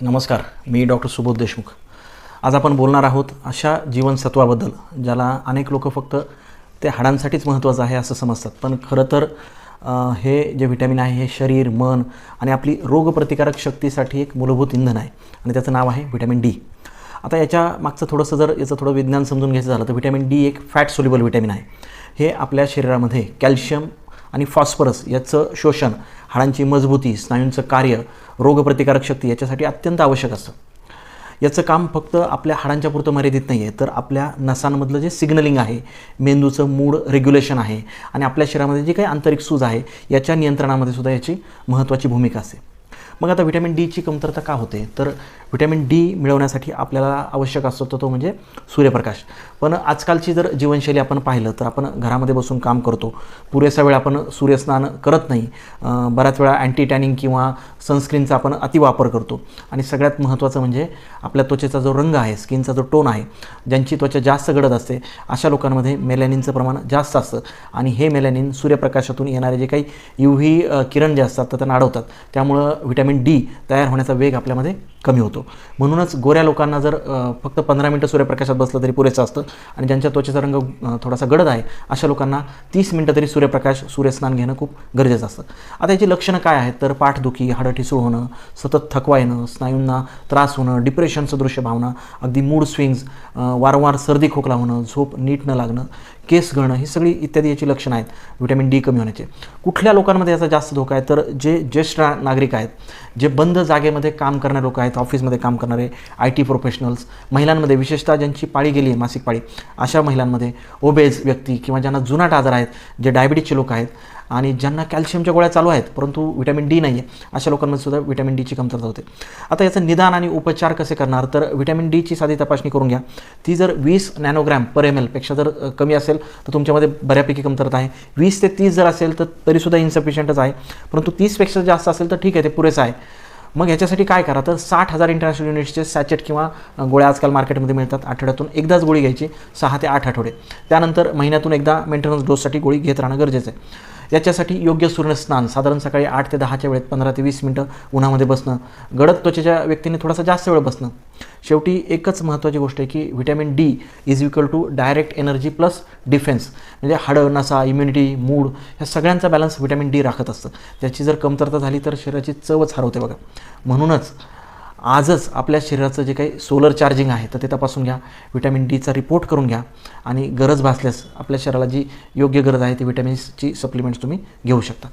नमस्कार, मी डॉक्टर सुबोध देशमुख. आज आपण बोलणार आहोत अशा जीवनसत्वाबद्दल ज्याला अनेक लोक फक्त ते हाडांसाठीच महत्त्वाचं आहे असं समजतात. पण खरं तर हे जे व्हिटॅमिन आहे हे शरीर, मन आणि आपली रोगप्रतिकारक शक्तीसाठी एक मूलभूत इंधन आहे आणि त्याचं नाव आहे व्हिटॅमिन डी. आता याच्या मागचं थोडंसं जर याचं थोडं विज्ञान समजून घ्यायचं झालं तर व्हिटॅमिन डी एक फॅट सोल्युबल व्हिटॅमिन आहे. हे आपल्या शरीरामध्ये कॅल्शियम आणि फॉस्फरस याचं शोषण, हाडांची मजबूती, स्नायूंचं कार्य, रोगप्रतिकारक शक्ती याच्यासाठी अत्यंत आवश्यक असतं. याचं काम फक्त आपल्या हाडांच्या पुरतं मर्यादित नाही आहे, तर आपल्या नसांमधलं जे सिग्नलिंग आहे, मेंदूचं मूड रेग्युलेशन आहे आणि आपल्या शरीरामध्ये जी काही आंतरिक सूज आहे याच्या नियंत्रणामध्ये सुद्धा याची महत्त्वाची भूमिका असते. मग आता व्हिटॅमिन डीची कमतरता का होते? तर व्हिटॅमिन डी मिळवण्यासाठी आपल्याला आवश्यक असतो तो म्हणजे सूर्यप्रकाश. पण आजकालची जर जीवनशैली आपण पाहिलं तर आपण घरामध्ये बसून काम करतो, पुरेसा वेळ आपण सूर्यस्नान करत नाही, बऱ्याच वेळा अँटी टॅनिंग किंवा सनस्क्रीनचा आपण अतिवापर करतो आणि सगळ्यात महत्त्वाचं म्हणजे आपल्या त्वचेचा जो रंग आहे, स्किनचा जो टोन आहे, ज्यांची त्वचा जास्त गडद असते अशा लोकांमध्ये मेलॅनिनचं प्रमाण जास्त असतं आणि हे मेलॅनिन सूर्यप्रकाशातून येणारे जे काही UV किरण जे असतात तर त्यांना अडवतात. त्यामुळं व्हिटॅमिन डी तयार होण्याचा वेग आपल्यामध्ये कमी होतो. म्हणूनच गोऱ्या लोकांना जर फक्त 15 मिनटं सूर्यप्रकाशात बसलं तरी पुरेसं असतं आणि ज्यांच्या त्वचेचा रंग थोडासा गडद आहे अशा लोकांना 30 मिनटं तरी सूर्यस्नान घेणं खूप गरजेचं असतं. आता याची लक्षणं काय आहेत? तर पाठदुखी, हाडं ठिसूळ होणं, सतत थकवा येणं, स्नायूंना त्रास होणं, डिप्रेशन सदृश्य भावना, अगदी मूड स्विंग्स, वारंवार सर्दी खोकला होणं, झोप नीट न लागणं, केस गळणं, ही सगळी इत्यादी याची लक्षणं आहेत व्हिटॅमिन डी कमी होण्याचे. कुठल्या लोकांमध्ये याचा जास्त धोका आहे? तर जे ज्येष्ठ नागरिक आहेत, जे बंद जागेमध्ये काम करणारे लोक आहेत, ऑफिसमध्ये काम करणारे, IT प्रोफेशनल्स, महिलांमध्ये विशेषतः ज्यांची पाळी गेली आहे, मासिक पाळी, अशा महिलांमध्ये, ओबेज व्यक्ती किंवा ज्यांना जुनाट आजार आहेत, जे डायबिटीजचे लोक आहेत आणि ज्यांना कॅल्शियमच्या गोळ्या चालू आहेत परंतु व्हिटॅमिन डी नाही आहे, अशा लोकांमध्ये सुद्धा व्हिटॅमिन डीची कमतरता होते. आता याचं निदान आणि उपचार कसे करणार? तर व्हिटॅमिन डीची साधी तपासणी करून घ्या. ती जर 20 नॅनोग्रॅम पर ml पेक्षा जर कमी असेल तर तुमच्यामध्ये बऱ्यापैकी कमतरता आहे. 20 ते 30 जर असेल तर तरीसुद्धा इन्सफिशियंटच आहे, परंतु 30पेक्षा जास्त असेल तर ठीक आहे, ते पुरेसं आहे. मग याच्यासाठी काय करा? तर 60,000 इंटरनॅशनल युनिट्सचे सॅचेट किंवा गोळ्या आजकाल मार्केटमध्ये मिळतात. आठवड्यातून एकदाच गोळी घ्यायची 6 ते 8 आठवडे. त्यानंतर महिन्यातून एकदा मेंटेनन्स डोससाठी गोळी घेत राहणं गरजेचं आहे. याच्यासाठी योग्य सूर्यस्नान, साधारण सकाळी 8 ते 10च्या वेळेत 15 ते 20 मिनटं उन्हामध्ये बसणं, गडद त्वचेच्या व्यक्तीने थोडासा जास्त वेळ बसणं. शेवटी एकच महत्त्वाची गोष्ट आहे की vitamin D is equal to direct energy plus defence. म्हणजे हाडं, नसा, इम्युनिटी, मूड ह्या सगळ्यांचा बॅलन्स व्हिटॅमिन डी राखत असतं. त्याची जर कमतरता झाली तर शरीराची चवच हरवते बघा. म्हणूनच आजच आपल्या शरीराचं जे काही सोलर चार्जिंग आहे तर ते तपासून घ्या, व्हिटॅमिन डीचा रिपोर्ट करून घ्या आणि गरज भासल्यास आपल्या शरीराला जी योग्य गरज आहे ती व्हिटॅमिन्सची सप्लिमेंट्स तुम्ही घेऊ शकता.